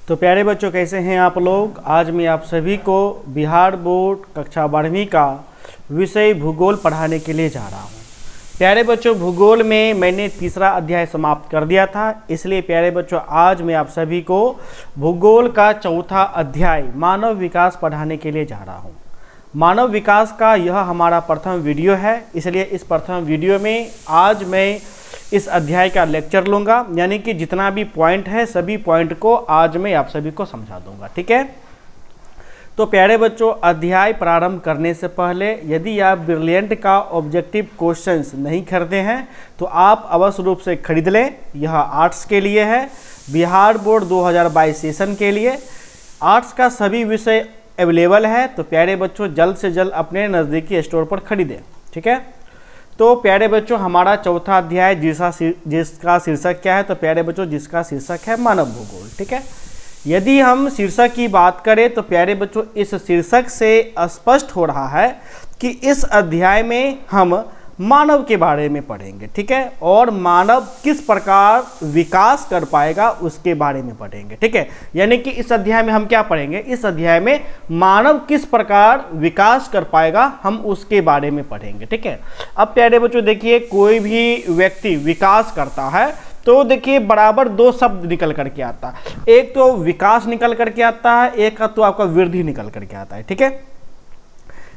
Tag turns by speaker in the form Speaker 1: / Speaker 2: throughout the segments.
Speaker 1: तो प्यारे बच्चों, कैसे हैं आप लोग। आज मैं आप सभी को बिहार बोर्ड कक्षा 12वीं का विषय भूगोल पढ़ाने के लिए जा रहा हूं। प्यारे बच्चों, भूगोल में मैंने तीसरा अध्याय समाप्त कर दिया था, इसलिए प्यारे बच्चों आज मैं आप सभी को भूगोल का चौथा अध्याय मानव विकास पढ़ाने के लिए जा रहा हूं। मानव विकास का यह हमारा प्रथम वीडियो है, इसलिए इस प्रथम वीडियो में आज मैं इस अध्याय का लेक्चर लूँगा, यानी कि जितना भी पॉइंट है सभी पॉइंट को आज मैं आप सभी को समझा दूंगा। ठीक है। तो प्यारे बच्चों, अध्याय प्रारंभ करने से पहले यदि आप ब्रिलियंट का ऑब्जेक्टिव क्वेश्चंस नहीं खरीदे हैं तो आप अवश्य रूप से खरीद लें। यह आर्ट्स के लिए है, बिहार बोर्ड 2022 सेशन के लिए आर्ट्स का सभी विषय अवेलेबल है। तो प्यारे बच्चों, जल्द से जल्द अपने नज़दीकी स्टोर पर खरीदें। ठीक है। तो प्यारे बच्चों, हमारा चौथा अध्याय जिसका शीर्षक क्या है, तो प्यारे बच्चों जिसका शीर्षक है मानव भूगोल। ठीक है। यदि हम शीर्षक की बात करें तो प्यारे बच्चों इस शीर्षक से स्पष्ट हो रहा है कि इस अध्याय में हम मानव के बारे में पढ़ेंगे। ठीक है। और मानव किस प्रकार विकास कर पाएगा उसके बारे में पढ़ेंगे। ठीक है। यानी कि इस अध्याय में हम क्या पढ़ेंगे, इस अध्याय में मानव किस प्रकार विकास कर पाएगा हम उसके बारे में पढ़ेंगे। ठीक है। अब प्यारे बच्चों देखिए, कोई भी व्यक्ति विकास करता है तो देखिए बराबर दो शब्द निकल करके आता है। एक तो विकास निकल करके आता है, एक तो आपका वृद्धि निकल करके आता है। ठीक है।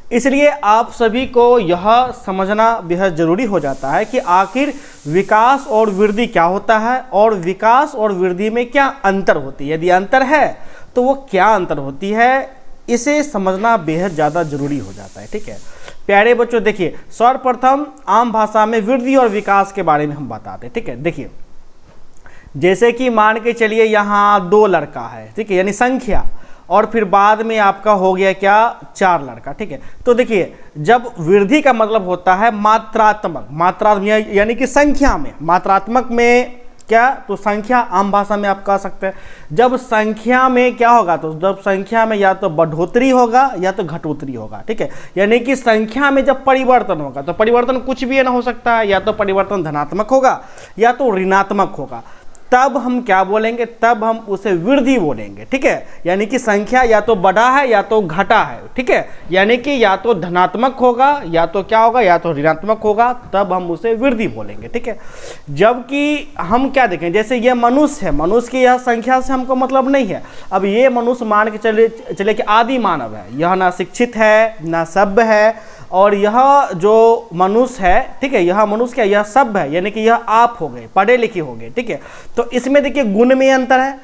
Speaker 1: इसलिए आप सभी को यह समझना बेहद जरूरी हो जाता है कि आखिर विकास और वृद्धि क्या होता है और विकास और वृद्धि में क्या अंतर होती है। यदि अंतर है तो वो क्या अंतर होती है, इसे समझना बेहद ज़्यादा जरूरी हो जाता है। ठीक है। प्यारे बच्चों देखिए, सर्वप्रथम आम भाषा में वृद्धि और विकास के बारे में हम बताते हैं। ठीक है। देखिए, जैसे कि मान के चलिए यहाँ 2 लड़का है, ठीक है, यानी संख्या, और फिर बाद में आपका हो गया क्या 4 लड़का। ठीक है। तो देखिए, जब वृद्धि का मतलब होता है मात्रात्मक यानी कि संख्या में, मात्रात्मक में क्या, तो संख्या आम भाषा में आप कह सकते हैं। जब संख्या में क्या होगा, तो जब संख्या में या तो बढ़ोतरी होगा या तो घटोतरी होगा। ठीक है। यानी कि संख्या में जब परिवर्तन होगा तो परिवर्तन कुछ भी ना हो सकता है, या तो परिवर्तन धनात्मक होगा या तो ऋणात्मक होगा, तब हम क्या बोलेंगे, तब हम उसे वृद्धि बोलेंगे। ठीक है। यानी कि संख्या या तो बढ़ा है या तो घटा है। ठीक है। यानी कि या तो धनात्मक होगा या तो क्या होगा, या तो ऋणात्मक होगा, तब हम उसे वृद्धि बोलेंगे। ठीक है। जबकि हम क्या देखें, जैसे ये मनुष्य है, मनुष्य की यह संख्या से हमको मतलब नहीं है। अब ये मनुष्य मान के चले कि आदि मानव है, यह ना शिक्षित है ना सभ्य है, और यह जो मनुष्य है, ठीक है, यह मनुष्य क्या, यह सभ्य है, यानी कि यह आप हो गए, पढ़े लिखे हो गए। ठीक है। तो इसमें देखिए गुण में अंतर है।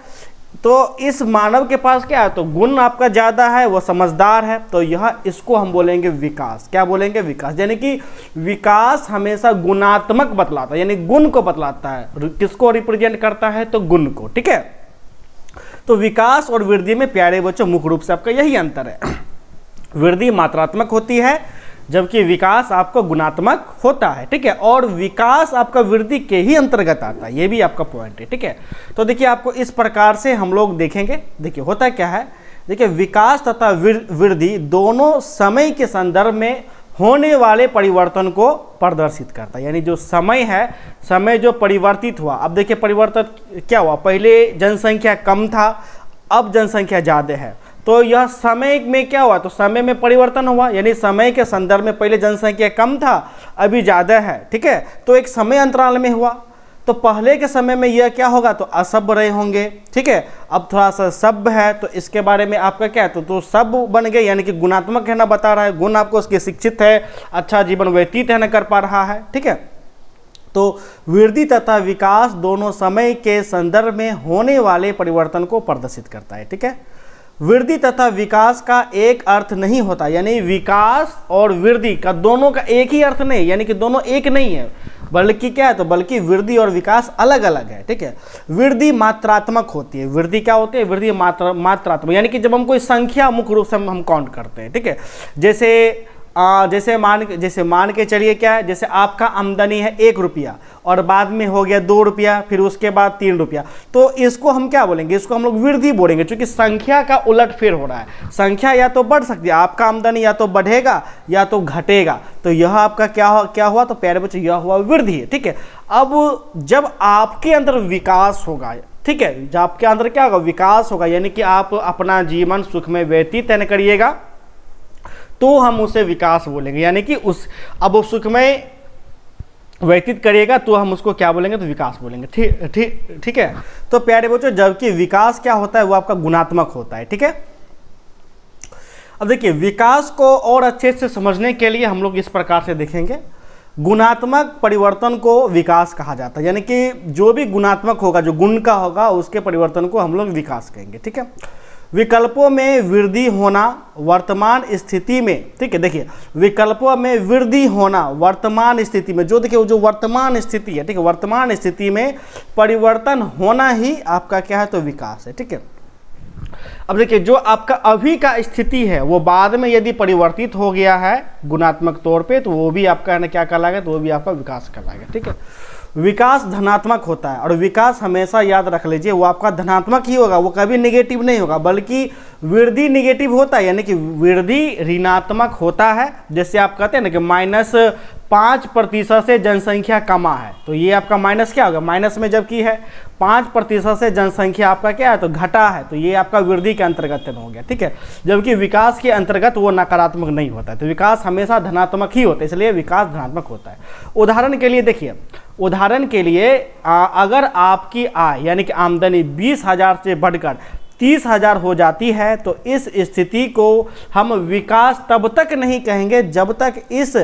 Speaker 1: तो इस मानव के पास क्या है, तो गुण आपका ज़्यादा है, वह समझदार है, तो यह इसको हम बोलेंगे विकास। क्या बोलेंगे, विकास। यानी कि विकास हमेशा गुणात्मक बतलाता है, यानी गुण को बतलाता है। किसको रिप्रेजेंट करता है, तो गुण को। ठीक है। तो विकास और वृद्धि में प्यारे बच्चों मुख्य रूप से आपका यही अंतर है। वृद्धि मात्रात्मक होती है जबकि विकास आपका गुणात्मक होता है। ठीक है। और विकास आपका वृद्धि के ही अंतर्गत आता है, ये भी आपका पॉइंट है। ठीक है। तो देखिए, आपको इस प्रकार से हम लोग देखेंगे। देखिए होता क्या है, देखिए विकास तथा वृद्धि दोनों समय के संदर्भ में होने वाले परिवर्तन को प्रदर्शित करता है। यानी जो समय है, समय जो परिवर्तित हुआ। अब देखिए परिवर्तन क्या हुआ, पहले जनसंख्या कम था, अब जनसंख्या ज़्यादा है, तो यह समय में क्या हुआ, तो समय में परिवर्तन हुआ। यानी समय के संदर्भ में पहले जनसंख्या कम था, अभी ज़्यादा है। ठीक है। तो एक समय अंतराल में हुआ। तो पहले के समय में यह क्या होगा, तो असभ्य रहे होंगे। ठीक है। अब थोड़ा सा सभ्य है, तो इसके बारे में आपका क्या है, तो सभ्य बन गए, यानी कि गुणात्मक है ना, बता रहा है। गुण आपको उसके शिक्षित है, अच्छा जीवन व्यतीत है ना कर पा रहा है। ठीक है। तो वृद्धि तथा विकास दोनों समय के संदर्भ में होने वाले परिवर्तन को प्रदर्शित करता है। ठीक है। वृद्धि तथा विकास का एक अर्थ नहीं होता, यानी विकास और वृद्धि का दोनों का एक ही अर्थ नहीं, यानी कि दोनों एक नहीं है, बल्कि क्या है, तो बल्कि वृद्धि और विकास अलग अलग है। ठीक है। वृद्धि मात्रात्मक होती है। वृद्धि क्या होती है, वृद्धि मात्रात्मक, यानी कि जब हम कोई संख्या मुख्य रूप से हम काउंट करते हैं। ठीक है। जैसे मान के चलिए क्या है, जैसे आपका आमदनी है 1 रुपया और बाद में हो गया 2 रुपया, फिर उसके बाद 3 रुपया, तो इसको हम क्या बोलेंगे, इसको हम लोग वृद्धि बोलेंगे, क्योंकि संख्या का उलटफेर हो रहा है। संख्या या तो बढ़ सकती है, आपका आमदनी या तो बढ़ेगा या तो घटेगा, तो यह आपका क्या हुआ, तो प्यारे बच्चों यह हुआ वृद्धि है। ठीक है। अब जब आपके अंदर विकास होगा, ठीक है, जब आपके अंदर क्या होगा, विकास होगा, यानी कि आप अपना जीवन सुख में व्यतीत करिएगा तो हम उसे विकास बोलेंगे। यानी कि उस अब वो सुख में व्यतीत करिएगा तो हम उसको क्या बोलेंगे, तो विकास बोलेंगे। ठीक है। तो प्यारे बच्चों, जबकि विकास क्या होता है, वो आपका गुणात्मक होता है। ठीक है। अब देखिए, विकास को और अच्छे से समझने के लिए हम लोग इस प्रकार से देखेंगे। गुणात्मक परिवर्तन को विकास कहा जाता है, यानी कि जो भी गुणात्मक होगा, जो गुण का होगा, उसके परिवर्तन को हम लोग विकास कहेंगे। ठीक है। विकल्पों में वृद्धि होना वर्तमान स्थिति में, ठीक है, देखिए विकल्पों में वृद्धि होना वर्तमान स्थिति में, जो देखिए जो वर्तमान स्थिति है, ठीक है, वर्तमान स्थिति में परिवर्तन होना ही आपका क्या है, तो विकास है। ठीक है। अब देखिए, जो आपका अभी का स्थिति है वो बाद में यदि परिवर्तित हो गया है गुणात्मक तौर पे, तो वो भी आपका क्या कहलाएगा, तो वो भी आपका विकास कहलाएगा। ठीक है। विकास धनात्मक होता है, और विकास हमेशा याद रख लीजिए वो आपका धनात्मक ही होगा, वो कभी नेगेटिव नहीं होगा, बल्कि वृद्धि नेगेटिव होता है, यानी कि वृद्धि ऋणात्मक होता है। जैसे आप कहते हैं ना कि -5% से जनसंख्या कमा है, तो ये आपका माइनस क्या होगा, माइनस में जबकि है 5% से जनसंख्या आपका क्या है, तो घटा है, तो ये आपका वृद्धि के अंतर्गत हो गया। ठीक है। जबकि विकास के अंतर्गत वो नकारात्मक नहीं होता है, तो विकास हमेशा धनात्मक ही होता है, इसलिए विकास धनात्मक होता है। उदाहरण के लिए देखिए, उदाहरण के लिए अगर आपकी आय यानी कि आमदनी 20,000 से बढ़कर 30,000 हो जाती है, तो इस स्थिति को हम विकास तब तक नहीं कहेंगे जब तक इस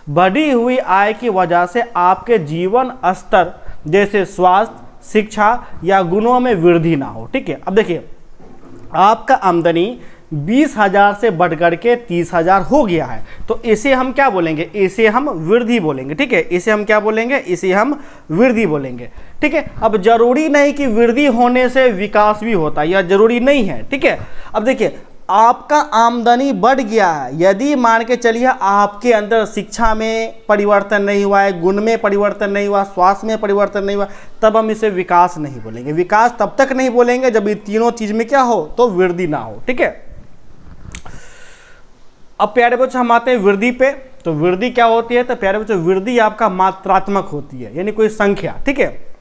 Speaker 1: बढ़ी हुई आय की वजह से आपके जीवन स्तर जैसे स्वास्थ्य, शिक्षा या गुणों में वृद्धि ना हो। ठीक है। अब देखिए, आपका आमदनी 20,000 से बढ़कर के 30,000 हो गया है, तो इसे हम क्या बोलेंगे, इसे हम वृद्धि बोलेंगे। ठीक है। इसे हम क्या बोलेंगे, इसे हम वृद्धि बोलेंगे। ठीक है। अब जरूरी नहीं कि वृद्धि होने से विकास भी होता है, या जरूरी नहीं है। ठीक है। अब देखिए, आपका आमदनी बढ़ गया है, यदि मान के चलिए आपके अंदर शिक्षा में परिवर्तन नहीं हुआ है, गुण में परिवर्तन नहीं हुआ, स्वास्थ्य में परिवर्तन नहीं हुआ, तब हम इसे विकास नहीं बोलेंगे। विकास तब तक नहीं बोलेंगे जब ये तीनों चीज में क्या हो, तो वृद्धि ना हो। ठीक है। अब प्यारे बच्चों, हम आते हैं वृद्धि पे। तो वृद्धि क्या होती है, तो प्यारे बच्चों, वृद्धि आपका मात्रात्मक होती है, यानी कोई संख्या। ठीक है।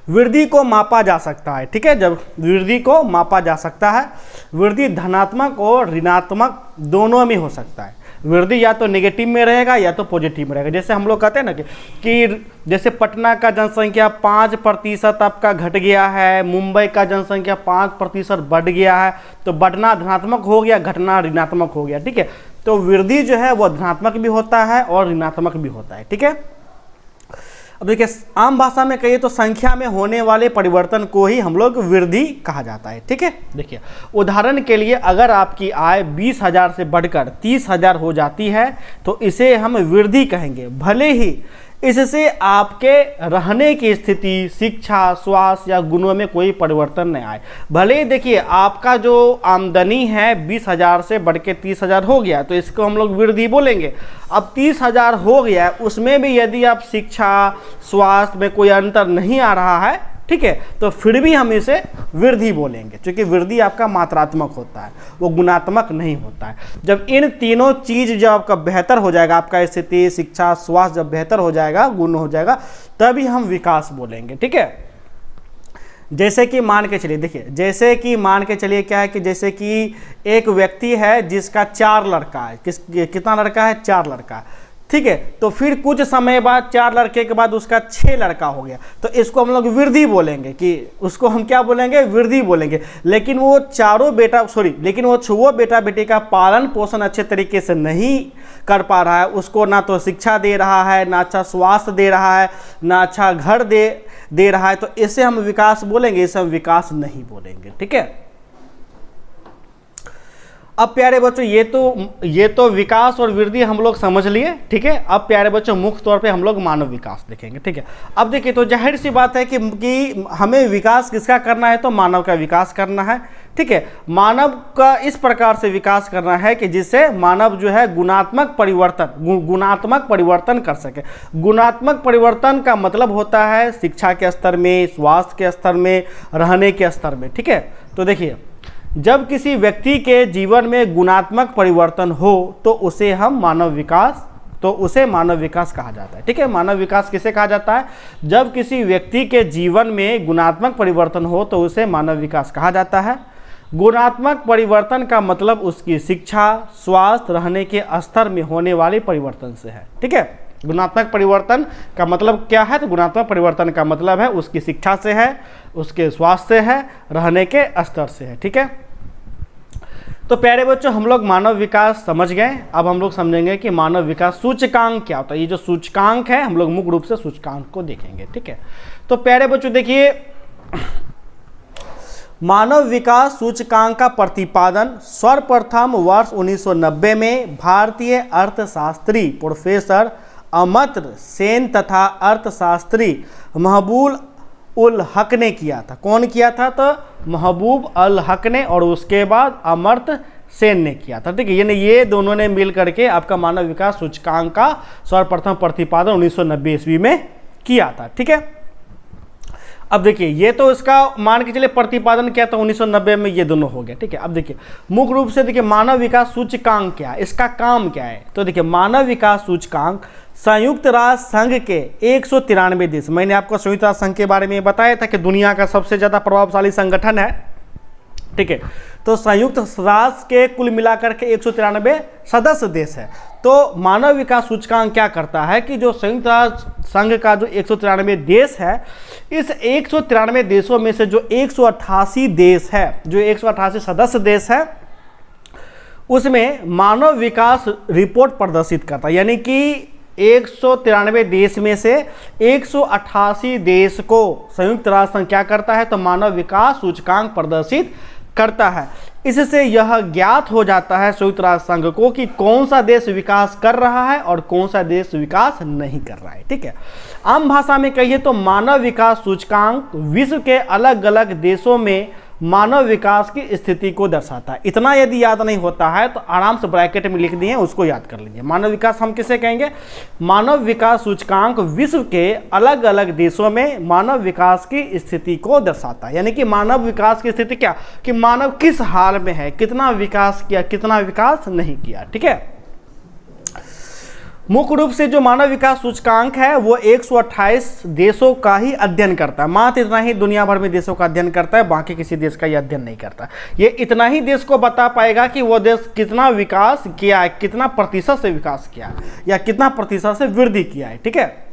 Speaker 1: वृद्धि को मापा जा सकता है। ठीक है। जब वृद्धि को मापा जा सकता है, वृद्धि धनात्मक और ऋणात्मक दोनों में हो सकता है। वृद्धि या तो नेगेटिव में रहेगा या तो पॉजिटिव में रहेगा। जैसे हम लोग कहते हैं ना कि जैसे पटना का जनसंख्या 5% आपका घट गया है, मुंबई का जनसंख्या 5% बढ़ गया है, तो बढ़ना धनात्मक हो गया, घटना ऋणात्मक हो गया। ठीक है। तो वृद्धि जो है वो धनात्मक भी होता है और ऋणात्मक भी होता है। ठीक है। अब देखिए, आम भाषा में कहिए तो संख्या में होने वाले परिवर्तन को ही हम लोग वृद्धि कहा जाता है। ठीक है। देखिए, उदाहरण के लिए अगर आपकी आय 20,000 से बढ़कर 30,000 हो जाती है, तो इसे हम वृद्धि कहेंगे, भले ही इससे आपके रहने की स्थिति, शिक्षा, स्वास्थ्य या गुणों में कोई परिवर्तन नहीं आए। भले ही देखिए, आपका जो आमदनी है 20,000 से बढ़ के 30,000 हो गया, तो इसको हम लोग वृद्धि बोलेंगे। अब 30,000 हो गया है, उसमें भी यदि आप शिक्षा, स्वास्थ्य में कोई अंतर नहीं आ रहा है, ठीक है, तो फिर भी हम इसे वृद्धि बोलेंगे, क्योंकि वृद्धि आपका मात्रात्मक होता है, वो गुणात्मक नहीं होता है। जब इन तीनों चीज जब आपका बेहतर हो जाएगा, आपका स्थिति, शिक्षा, स्वास्थ्य जब बेहतर हो जाएगा, गुण हो जाएगा, तभी हम विकास बोलेंगे। ठीक है। जैसे कि मान के चलिए, देखिए, जैसे कि मान के चलिए क्या है कि जैसे कि एक व्यक्ति है जिसका 4 लड़का है। कितना लड़का है, 4 लड़का है। ठीक है। तो फिर कुछ समय बाद 4 लड़के के बाद उसका 6 लड़का हो गया, तो इसको हम लोग वृद्धि बोलेंगे, कि उसको हम क्या बोलेंगे, वृद्धि बोलेंगे। लेकिन वो वो बेटा बेटी का पालन पोषण अच्छे तरीके से नहीं कर पा रहा है, उसको ना तो शिक्षा दे रहा है, ना अच्छा स्वास्थ्य दे रहा है, ना अच्छा घर दे रहा है, तो इसे हम विकास बोलेंगे, इसे हम विकास नहीं बोलेंगे। ठीक है। अब प्यारे बच्चों, ये तो विकास और वृद्धि हम लोग समझ लिए। ठीक है। अब प्यारे बच्चों, मुख्य तौर पे हम लोग मानव विकास देखेंगे। ठीक है। अब देखिए, तो जाहिर सी बात है कि हमें विकास किसका करना है, तो मानव का विकास करना है। ठीक है। मानव का इस प्रकार से विकास करना है कि जिससे मानव जो है गुणात्मक परिवर्तन कर सके। गुणात्मक परिवर्तन का मतलब होता है शिक्षा के स्तर में, स्वास्थ्य के स्तर में, रहने के स्तर में। ठीक है। तो देखिए, जब किसी व्यक्ति के जीवन में गुणात्मक परिवर्तन हो, तो उसे हम मानव विकास तो उसे मानव विकास कहा जाता है। ठीक है, मानव विकास किसे कहा जाता है? जब किसी व्यक्ति के जीवन में गुणात्मक परिवर्तन हो तो उसे मानव विकास कहा जाता है। गुणात्मक परिवर्तन का मतलब उसकी शिक्षा, स्वास्थ्य, रहने के स्तर में होने वाले परिवर्तन से है। ठीक है, गुणात्मक परिवर्तन का मतलब क्या है? तो गुणात्मक परिवर्तन का मतलब है उसकी शिक्षा से है, उसके स्वास्थ्य से है, रहने के स्तर से है। ठीक है, तो प्यारे बच्चों हम लोग मानव विकास समझ गए। अब हम लोग समझेंगे कि मानव विकास सूचकांक क्या होता है। ये जो सूचकांक है हम लोग मुख्य रूप से सूचकांक को देखेंगे। ठीक है, तो प्यारे बच्चों देखिए, मानव विकास सूचकांक का प्रतिपादन सर्वप्रथम वर्ष 1990 में भारतीय अर्थशास्त्री प्रोफेसर अमर्त्य सेन तथा अर्थशास्त्री महबूब उल हक ने किया था। कौन किया था? तो महबूब उल हक ने, और उसके बाद अमर्त्य सेन ने किया था। ठीक है, यानी ये दोनों ने मिल करके आपका मानव विकास सूचकांक का सर्वप्रथम प्रतिपादन 1990 ईस्वी में किया था। ठीक है, अब देखिए ये तो इसका मान के चलिए प्रतिपादन किया था 1990 में, ये दोनों हो गया। ठीक है, अब देखिए मुख्य रूप से देखिए मानव विकास सूचकांक क्या है, इसका काम क्या है? तो देखिए मानव विकास सूचकांक संयुक्त राष्ट्र संघ के 193 देश, मैंने आपको संयुक्त राष्ट्र संघ के बारे में बताया था कि दुनिया का सबसे ज़्यादा प्रभावशाली संगठन है। ठीक है, तो संयुक्त राष्ट्र के कुल मिलाकर के 193 सदस्य देश है। तो मानव विकास सूचकांक क्या करता है कि जो संयुक्त राष्ट्र संघ का जो 193 देश है, इस 193 देशों में से जो 188 देश है, जो 188 सदस्य देश है, उसमें मानव विकास रिपोर्ट प्रदर्शित करता है। यानी कि 193 देश में से 188 देश को संयुक्त राष्ट्र संघ क्या करता है? तो मानव विकास सूचकांक प्रदर्शित करता है। इससे यह ज्ञात हो जाता है संयुक्त राष्ट्र संघ को कि कौन सा देश विकास कर रहा है और कौन सा देश विकास नहीं कर रहा है। ठीक है, आम भाषा में कहिए तो मानव विकास सूचकांक विश्व के अलग अलग देशों में मानव विकास की स्थिति को दर्शाता है। इतना यदि याद नहीं होता है तो आराम से ब्रैकेट में लिख दिए, उसको याद कर लीजिए। मानव विकास हम किसे कहेंगे? मानव विकास सूचकांक विश्व के अलग अलग देशों में मानव विकास की स्थिति को दर्शाता है। यानी कि मानव विकास की स्थिति क्या, कि मानव किस हाल में है, कितना विकास किया, कितना विकास नहीं किया। ठीक है, मुख्य रूप से जो मानव विकास सूचकांक है वो 128 देशों का ही अध्ययन करता है। मात्र इतना ही दुनिया भर में देशों का अध्ययन करता है, बाकी किसी देश का ये अध्ययन नहीं करता। ये इतना ही देश को बता पाएगा कि वो देश कितना विकास किया है, कितना प्रतिशत से विकास किया है, या कितना प्रतिशत से वृद्धि किया है। ठीक है,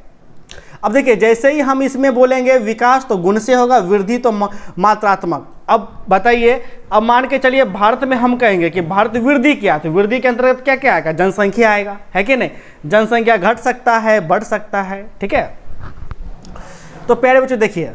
Speaker 1: अब देखिए जैसे ही हम इसमें बोलेंगे विकास तो गुण से होगा, वृद्धि तो मात्रात्मक। अब बताइए, अब मान के चलिए भारत में हम कहेंगे कि भारत वृद्धि क्या, तो वृद्धि के अंतर्गत क्या क्या आएगा? जनसंख्या आएगा, है कि नहीं? जनसंख्या घट सकता है, बढ़ सकता है। ठीक है, तो प्यारे बच्चों देखिए,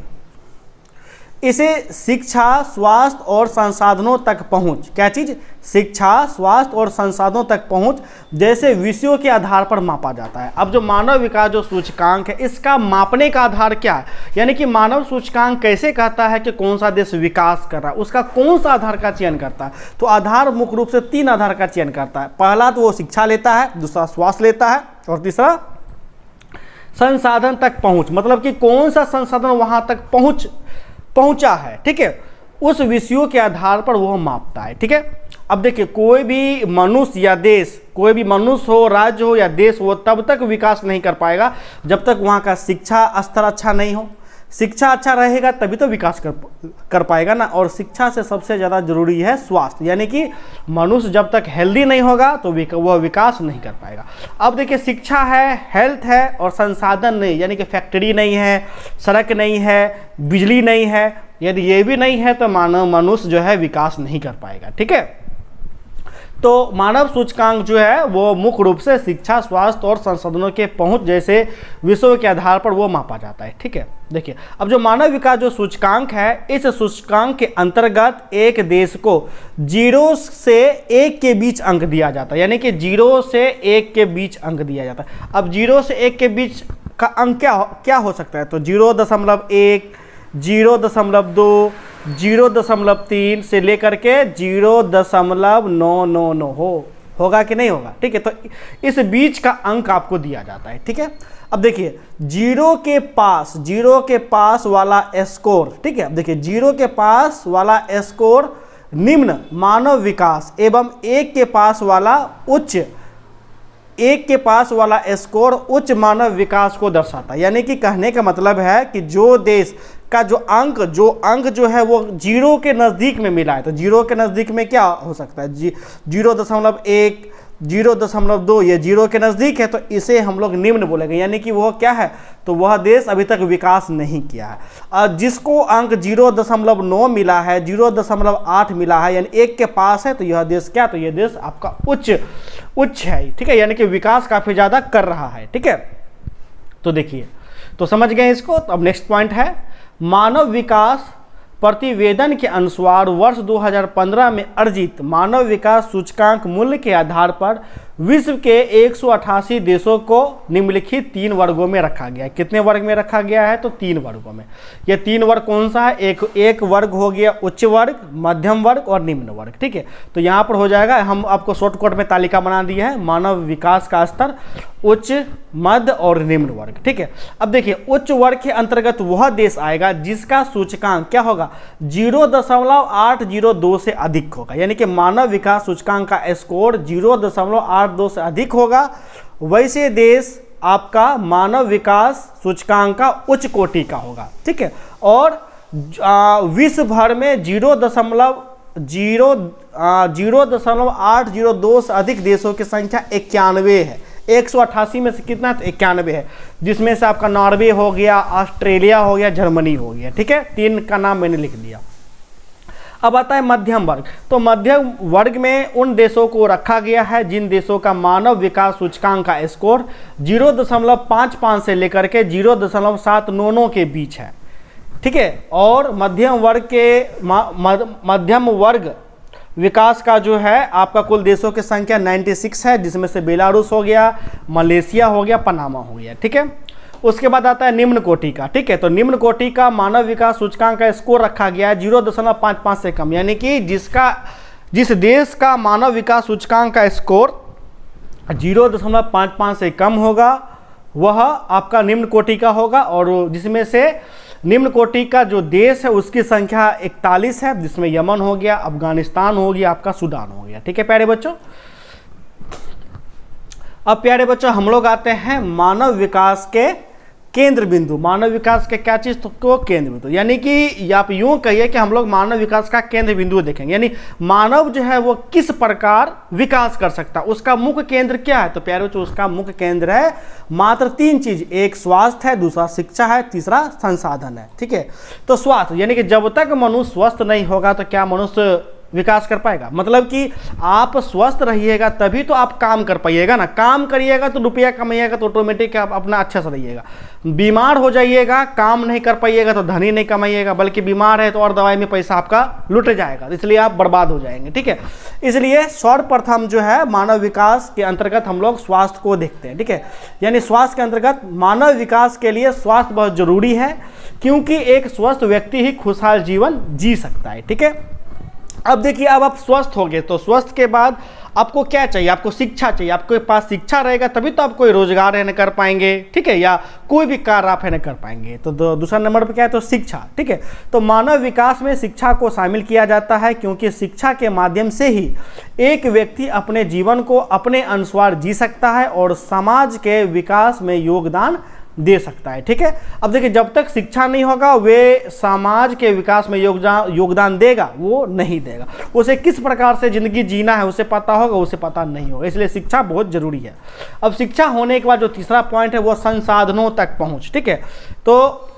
Speaker 1: इसे शिक्षा, स्वास्थ्य और संसाधनों तक पहुंच, क्या चीज? शिक्षा, स्वास्थ्य और संसाधनों तक पहुंच जैसे विषयों के आधार पर मापा जाता है। अब जो मानव विकास जो सूचकांक है, इसका मापने का आधार क्या है? यानी कि मानव सूचकांक कैसे कहता है कि कौन सा देश विकास कर रहा है, उसका कौन सा आधार का चयन करता है? तो आधार मुख्य रूप से 3 आधार का चयन करता है। पहला तो वो शिक्षा लेता है, दूसरा स्वास्थ्य लेता है, और तीसरा संसाधन तक पहुंच, मतलब कि कौन सा संसाधन वहां तक पहुंचा है। ठीक है, उस विषयों के आधार पर वो मापता है। ठीक है, अब देखिए कोई भी मनुष्य या देश, कोई भी मनुष्य हो, राज्य हो या देश हो, तब तक विकास नहीं कर पाएगा जब तक वहाँ का शिक्षा स्तर अच्छा नहीं हो। शिक्षा अच्छा रहेगा तभी तो विकास कर पाएगा ना, और शिक्षा से सबसे ज़्यादा जरूरी है स्वास्थ्य। यानी कि मनुष्य जब तक हेल्दी नहीं होगा तो वह विकास नहीं कर पाएगा। अब देखिए शिक्षा है, हेल्थ है, और संसाधन नहीं, यानी कि फैक्ट्री नहीं है, सड़क नहीं है, बिजली नहीं है, यदि ये भी नहीं है तो मनुष्य जो है विकास नहीं कर पाएगा। ठीक है, तो मानव सूचकांक जो है वो मुख्य रूप से शिक्षा, स्वास्थ्य और संसाधनों के पहुंच जैसे विषयों के आधार पर वो मापा जाता है। ठीक है, देखिए अब जो मानव विकास जो सूचकांक है, इस सूचकांक के अंतर्गत एक देश को 0 से 1 के बीच अंक दिया जाता है। यानी कि 0 से 1 के बीच अंक दिया जाता है। अब 0 से 1 के बीच का अंक क्या हो सकता है? तो 0.1, 0.2, 0.3 से लेकर के 0.999 होगा कि नहीं होगा? ठीक है, तो इस बीच का अंक आपको दिया जाता है। ठीक है, अब देखिए 0 के पास वाला स्कोर, ठीक है, अब देखिए 0 के पास वाला स्कोर निम्न मानव विकास एवं 1 के पास वाला उच्च एक के पास वाला स्कोर उच्च मानव विकास को दर्शाता है। यानी कि कहने का मतलब है कि जो देश का जो अंक जो है वो 0 के नज़दीक में मिला है, तो 0 के नज़दीक में क्या हो सकता है, 0.1, 0.2, ये 0 के नज़दीक है, तो इसे हम लोग निम्न बोलेंगे। यानी कि वह क्या है, तो वह देश अभी तक विकास नहीं किया है। और जिसको अंक 0.9 मिला है, 0.8 मिला है, यानी 1 के पास है, तो यह देश क्या, तो यह देश आपका उच्च है, ठीक है, यानी कि विकास काफ़ी ज़्यादा कर रहा है, ठीक है। तो देखिए, तो समझ गए इसको। तो अब नेक्स्ट पॉइंट है, मानव विकास प्रतिवेदन के अनुसार वर्ष 2015 में अर्जित मानव विकास सूचकांक मूल्य के आधार पर विश्व के 188 देशों को निम्नलिखित 3 वर्गों में रखा गया है। कितने वर्ग में रखा गया है, तो 3 वर्गों में। ये 3 वर्ग कौन सा है, एक वर्ग हो गया उच्च वर्ग, मध्यम वर्ग और निम्न वर्ग, ठीक है। तो यहाँ पर हो जाएगा, हम आपको शॉर्टकट में तालिका बना दी है, मानव विकास का स्तर उच्च, मध्य और निम्न वर्ग, ठीक है। अब देखिए, उच्च वर्ग के अंतर्गत वह देश आएगा जिसका सूचकांक क्या होगा, 0.802 से अधिक होगा। यानी कि मानव विकास सूचकांक का स्कोर 0.82 से अधिक होगा, वैसे देश आपका मानव विकास सूचकांक का उच्च कोटि का होगा, ठीक है। और विश्व भर में 0.802 से अधिक देशों की संख्या 91 है। 188 में से कितना, तो 91 है, जिसमें से आपका नॉर्वे हो गया, ऑस्ट्रेलिया हो गया, जर्मनी हो गया, ठीक है। 3 का नाम मैंने लिख दिया। अब आता है मध्यम वर्ग। तो मध्यम वर्ग में उन देशों को रखा गया है जिन देशों का मानव विकास सूचकांक का स्कोर 0.55 से लेकर के 0.799 के बीच है, ठीक है। और मध्यम वर्ग विकास का जो है आपका कुल देशों की संख्या 96 है, जिसमें से बेलारूस हो गया, मलेशिया हो गया, पनामा हो गया, ठीक है। उसके बाद आता है निम्न कोटि का, ठीक है। तो निम्न कोटि का मानव विकास सूचकांक का स्कोर रखा गया है 0.55 से कम। यानी कि जिस देश का मानव विकास सूचकांक का स्कोर 0.55 से कम होगा वह आपका निम्न कोटि का होगा, और जिसमें से निम्न कोटि का जो देश है उसकी संख्या 41 है, जिसमें यमन हो गया, अफगानिस्तान हो गया, आपका सूडान हो गया, ठीक है प्यारे बच्चों। अब प्यारे बच्चों हम लोग आते हैं मानव विकास के केंद्र बिंदु। मानव विकास के क्या चीज को केंद्र बिंदु, यानी कि आप यूं कहिए कि हम लोग मानव विकास का केंद्र बिंदु देखेंगे, यानी मानव जो है वो किस प्रकार विकास कर सकता है, उसका मुख्य केंद्र क्या है। तो प्यारे बच्चों उसका मुख्य केंद्र है मात्र 3 चीज, एक स्वास्थ्य है, दूसरा शिक्षा है, तीसरा संसाधन है, ठीक है। तो स्वास्थ्य यानी कि जब तक मनुष्य स्वस्थ नहीं होगा तो क्या मनुष्य विकास कर पाएगा, मतलब कि आप स्वस्थ रहिएगा तभी तो आप काम कर पाइएगा ना, काम करिएगा तो रुपया कमाइएगा तो ऑटोमेटिक आप अपना अच्छा से रहिएगा। बीमार हो जाइएगा, काम नहीं कर पाइएगा तो धन ही नहीं कमाइएगा, बल्कि बीमार है तो और दवाई में पैसा आपका लुट जाएगा, इसलिए आप बर्बाद हो जाएंगे, ठीक है। इसलिए सर्वप्रथम जो है मानव विकास के अंतर्गत हम लोग स्वास्थ्य को देखते हैं, ठीक है। यानी स्वास्थ्य के अंतर्गत मानव विकास के लिए स्वास्थ्य बहुत जरूरी है, क्योंकि एक स्वस्थ व्यक्ति ही खुशहाल जीवन जी सकता है, ठीक है। अब देखिए, अब आप स्वस्थ हो गए तो स्वस्थ के बाद आपको क्या चाहिए, आपको शिक्षा चाहिए। आपके पास शिक्षा रहेगा तभी तो आप कोई रोजगार है न कर पाएंगे, ठीक है, या कोई भी कार्य आप है न कर पाएंगे। तो दूसरा नंबर पर क्या है, तो शिक्षा, ठीक है। तो मानव विकास में शिक्षा को शामिल किया जाता है, क्योंकि शिक्षा के माध्यम से ही एक व्यक्ति अपने जीवन को अपने अनुसार जी सकता है और समाज के विकास में योगदान दे सकता है, ठीक है। अब देखिए, जब तक शिक्षा नहीं होगा वे समाज के विकास में योगदान देगा, वो नहीं देगा। उसे किस प्रकार से जिंदगी जीना है उसे पता होगा, उसे पता नहीं होगा, इसलिए शिक्षा बहुत जरूरी है। अब शिक्षा होने के बाद जो तीसरा पॉइंट है वो संसाधनों तक पहुंच, ठीक है। तो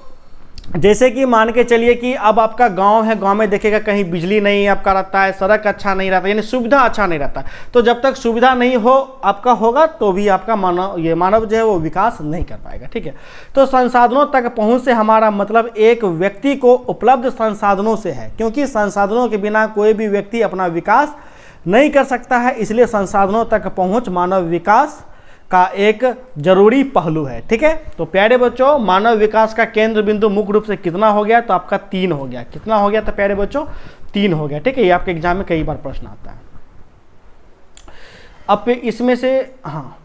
Speaker 1: जैसे कि मान के चलिए कि अब आपका गांव है, गांव में देखिएगा कहीं बिजली नहीं आपका रहता है, सड़क अच्छा नहीं रहता, यानी सुविधा अच्छा नहीं रहता। तो जब तक सुविधा नहीं हो आपका होगा तो भी आपका मानव जो है वो विकास नहीं कर पाएगा, ठीक है। तो संसाधनों तक पहुंच से हमारा मतलब एक व्यक्ति को उपलब्ध संसाधनों से है, क्योंकि संसाधनों के बिना कोई भी व्यक्ति अपना विकास नहीं कर सकता है, इसलिए संसाधनों तक पहुँच मानव विकास का एक जरूरी पहलू है, ठीक है। तो प्यारे बच्चों मानव विकास का केंद्र बिंदु मुख्य रूप से कितना हो गया, तो आपका 3 हो गया। कितना हो गया, तो प्यारे बच्चों 3 हो गया, ठीक है। ये आपके एग्जाम में कई बार प्रश्न आता है। अब इसमें से हाँ,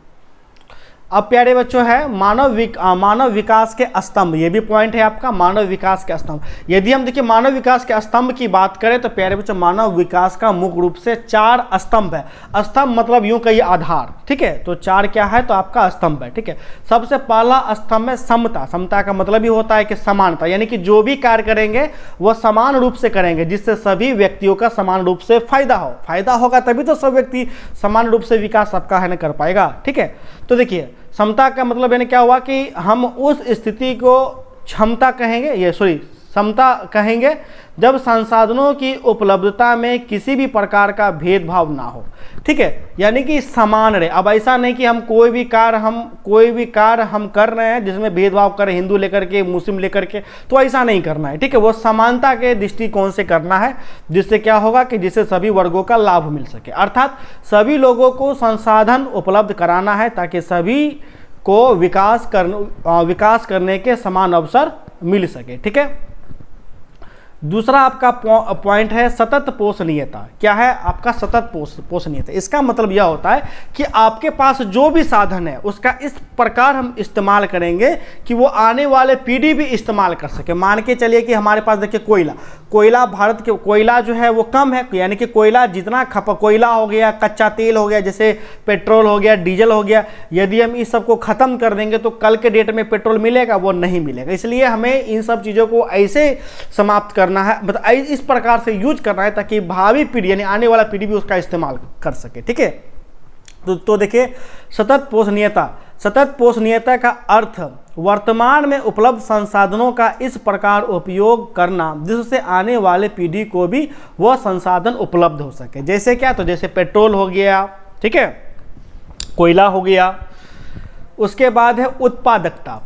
Speaker 1: अब प्यारे बच्चों है मानव विकास के स्तंभ, ये भी पॉइंट है आपका, मानव विकास के स्तंभ। यदि हम देखिए मानव विकास के स्तंभ की बात करें तो प्यारे बच्चों मानव विकास का मुख्य रूप से 4 स्तंभ है। स्तंभ मतलब यूं कहिए आधार, ठीक है, तो 4 क्या है तो आपका स्तंभ है, ठीक है। सबसे पहला स्तंभ है समता। समता का मतलब ही होता है कि समानता, यानी कि जो भी कार्य करेंगे वह समान रूप से करेंगे, जिससे सभी व्यक्तियों का समान रूप से फायदा हो। फायदा होगा तभी तो सब व्यक्ति समान रूप से विकास सबका है ना कर पाएगा, ठीक है। तो देखिए समता का मतलब यानी क्या हुआ कि हम उस स्थिति को क्षमता कहेंगे, ये सॉरी समता कहेंगे जब संसाधनों की उपलब्धता में किसी भी प्रकार का भेदभाव ना हो, ठीक है, यानी कि समान रहे। अब ऐसा नहीं कि हम कोई भी कार्य हम कर रहे हैं जिसमें भेदभाव करें, हिंदू लेकर के मुस्लिम लेकर के, तो ऐसा नहीं करना है, ठीक है। वो समानता के दृष्टिकोण से करना है, जिससे क्या होगा कि जिससे सभी वर्गों का लाभ मिल सके, अर्थात सभी लोगों को संसाधन उपलब्ध कराना है ताकि सभी को विकास करने के समान अवसर मिल सके, ठीक है। दूसरा आपका पॉइंट है सतत पोषणीयता। क्या है आपका सतत पोषणीयता? इसका मतलब यह होता है कि आपके पास जो भी साधन है उसका इस प्रकार हम इस्तेमाल करेंगे कि वो आने वाले पीढ़ी भी इस्तेमाल कर सके। मान के चलिए कि हमारे पास देखिए कोयला भारत के कोयला जो है वो कम है, यानी कि कोयला जितना कोयला हो गया, कच्चा तेल हो गया, जैसे पेट्रोल हो गया, डीजल हो गया, यदि हम इस सब को ख़त्म कर देंगे तो कल के डेट में पेट्रोल मिलेगा? वो नहीं मिलेगा। इसलिए हमें इन सब चीज़ों को ऐसे समाप्त करना है, मतलब इस प्रकार से यूज करना है ताकि भावी पीढ़ी यानी आने वाला पीढ़ी भी उसका इस्तेमाल कर सके, ठीक है। तो देखिए सतत पोषणीयता का अर्थ वर्तमान में उपलब्ध संसाधनों का इस प्रकार उपयोग करना जिससे आने वाले पीढ़ी को भी वह संसाधन उपलब्ध हो सके। जैसे क्या? तो जैसे पेट्रोल हो गया, ठीक है, कोयला हो गया। उसके बाद है उत्पादकता।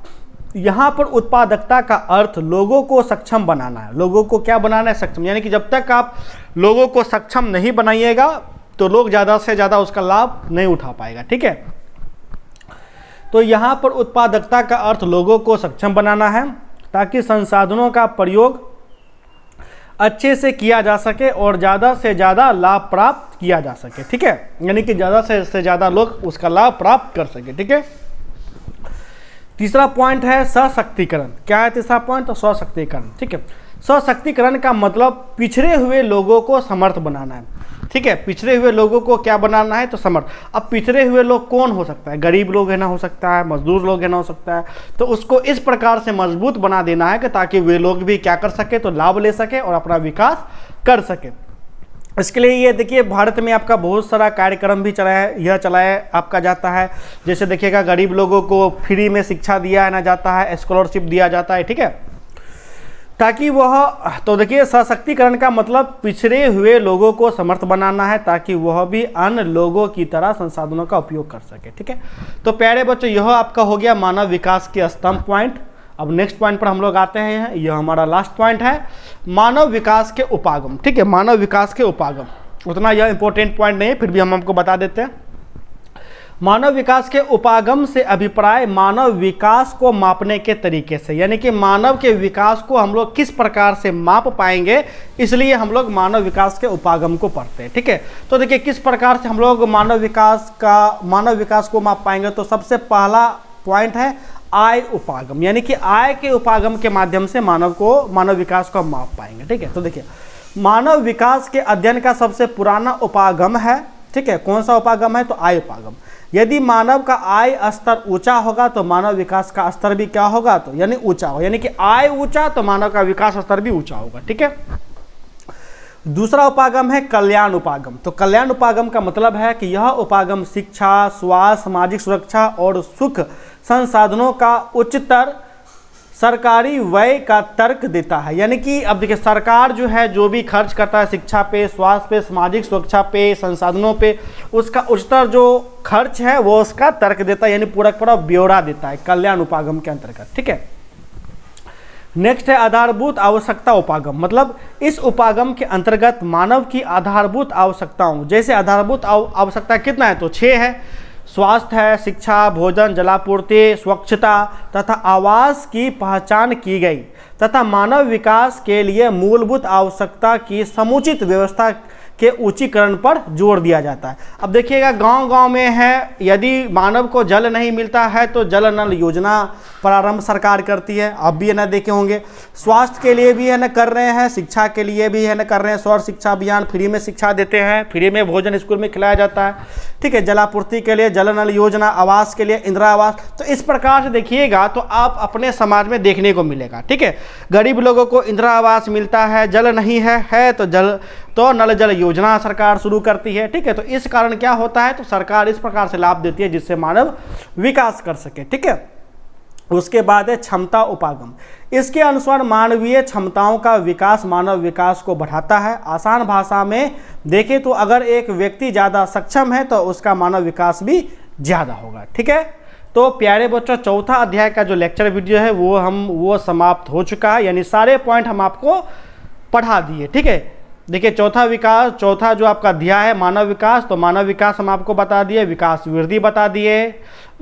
Speaker 1: यहाँ पर उत्पादकता का अर्थ लोगों को सक्षम बनाना है। लोगों को क्या बनाना है? सक्षम, यानी कि जब तक आप लोगों को सक्षम नहीं बनाइएगा तो लोग ज़्यादा से ज़्यादा उसका लाभ नहीं उठा पाएगा, ठीक है। तो यहाँ पर उत्पादकता का अर्थ लोगों को सक्षम बनाना है ताकि संसाधनों का प्रयोग अच्छे से किया जा सके और ज़्यादा से ज़्यादा लाभ प्राप्त किया जा सके, ठीक है, यानी कि ज़्यादा से ज़्यादा लोग उसका लाभ प्राप्त कर सके, ठीक है। तीसरा पॉइंट है सशक्तिकरण। क्या है तीसरा पॉइंट? तो सशक्तिकरण, ठीक है। सशक्तिकरण का मतलब पिछड़े हुए लोगों को समर्थ बनाना है, ठीक है। पिछड़े हुए लोगों को क्या बनाना है? तो समर्थ। अब पिछड़े हुए लोग कौन हो सकता है? गरीब लोग है ना, हो सकता है मजदूर लोग है ना, हो सकता है। तो उसको इस प्रकार से मजबूत बना देना है कि ताकि वे लोग भी क्या कर सके? तो लाभ ले सके और अपना विकास कर सके। इसके लिए ये देखिए भारत में आपका बहुत सारा कार्यक्रम भी चलाया आपका जाता है। जैसे देखिएगा गरीब लोगों को फ्री में शिक्षा दिया ना जाता है, स्कॉलरशिप दिया जाता है, ठीक है, ताकि वह, तो देखिए सशक्तिकरण का मतलब पिछड़े हुए लोगों को समर्थ बनाना है ताकि वह भी अन्य लोगों की तरह संसाधनों का उपयोग कर सके, ठीक है। तो प्यारे बच्चों यह आपका हो गया मानव विकास के स्तंभ पॉइंट। अब नेक्स्ट पॉइंट पर हम लोग आते हैं, यह हमारा लास्ट पॉइंट है मानव विकास के उपागम, ठीक है। मानव विकास के उपागम उतना यह इंपॉर्टेंट पॉइंट नहीं है, फिर भी हम आपको बता देते हैं। मानव विकास के उपागम से अभिप्राय मानव विकास को मापने के तरीके से, यानी कि मानव के विकास को हम लोग किस प्रकार से माप पाएंगे, इसलिए हम लोग मानव विकास के उपागम को पढ़ते हैं, ठीक है। तो देखिए किस प्रकार से हम लोग मानव विकास को माप पाएंगे। तो सबसे पहला पॉइंट है आय उपागम, यानी कि आय के उपागम के माध्यम से मानव विकास को हम माप पाएंगे, ठीक है। तो देखिए मानव विकास के अध्ययन का सबसे पुराना उपागम है, ठीक है, कौन सा उपागम है? तो आय उपागम। यदि मानव का आय स्तर ऊंचा होगा तो मानव विकास का स्तर भी क्या होगा? तो यानी ऊंचा होगा, यानी कि आय ऊंचा तो मानव का विकास स्तर भी ऊंचा होगा, ठीक है। दूसरा उपागम है कल्याण उपागम। तो कल्याण उपागम का मतलब है कि यह उपागम शिक्षा, स्वास्थ्य, सामाजिक सुरक्षा और सुख संसाधनों का उच्चतर सरकारी व्यय का तर्क देता है। यानी कि अब देखिए सरकार जो है जो भी खर्च करता है शिक्षा पे, स्वास्थ्य पे, सामाजिक सुरक्षा पे, संसाधनों पे, उसका उच्चतर जो खर्च है वो उसका तर्क देता है, यानी पूरा ब्यौरा देता है कल्याण उपागम के अंतर्गत, ठीक है। नेक्स्ट है आधारभूत आवश्यकता उपागम। मतलब इस उपागम के अंतर्गत मानव की आधारभूत आवश्यकताओं, जैसे आधारभूत आवश्यकता कितना है? तो 6 है। स्वास्थ्य है, शिक्षा, भोजन, जलापूर्ति, स्वच्छता तथा आवास की पहचान की गई तथा मानव विकास के लिए मूलभूत आवश्यकता की समुचित व्यवस्था के ऊंचीकरण पर जोर दिया जाता है। अब देखिएगा गांव-गांव में है, यदि मानव को जल नहीं मिलता है तो जल नल योजना प्रारंभ सरकार करती है। आप भी है ना देखे होंगे। स्वास्थ्य के लिए भी है ना कर रहे हैं, शिक्षा के लिए भी है ना कर रहे हैं। सर्व शिक्षा अभियान, फ्री में शिक्षा देते हैं, फ्री में भोजन स्कूल में खिलाया जाता है, ठीक है। जलापूर्ति के लिए जल नल योजना, आवास के लिए इंदिरा आवास। तो इस प्रकार से देखिएगा तो आप अपने समाज में देखने को मिलेगा, ठीक है। गरीब लोगों को इंदिरा आवास मिलता है, जल नहीं है तो नल जल योजना सरकार शुरू करती है, ठीक है। तो इस कारण क्या होता है, तो सरकार इस प्रकार से लाभ देती है जिससे मानव विकास कर सके, ठीक है। उसके बाद है क्षमता उपागम। इसके अनुसार मानवीय क्षमताओं का विकास मानव विकास को बढ़ाता है। आसान भाषा में देखें तो अगर एक व्यक्ति ज़्यादा सक्षम है तो उसका मानव विकास भी ज़्यादा होगा, ठीक है। तो प्यारे बच्चों, चौथा अध्याय का जो लेक्चर वीडियो है वो समाप्त हो चुका है, यानी सारे पॉइंट हम आपको पढ़ा दिए, ठीक है। देखिए चौथा जो आपका अध्याय है मानव विकास, तो मानव विकास हम आपको बता दिए, विकास वृद्धि बता दिए,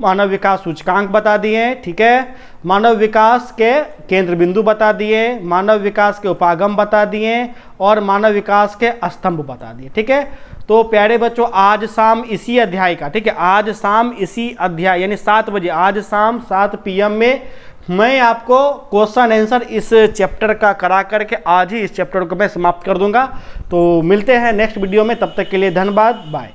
Speaker 1: मानव विकास सूचकांक बता दिए, ठीक है। मानव विकास के केंद्र बिंदु बता दिए, मानव विकास के उपागम बता दिए और मानव विकास के स्तंभ बता दिए, ठीक है। तो प्यारे बच्चों, आज शाम इसी अध्याय का, ठीक है, आज शाम इसी अध्याय यानी 7 बजे, आज शाम 7 PM में मैं आपको क्वेश्चन आंसर इस चैप्टर का करा करके आज ही इस चैप्टर को मैं समाप्त कर दूंगा। तो मिलते हैं नेक्स्ट वीडियो में, तब तक के लिए धन्यवाद, बाय।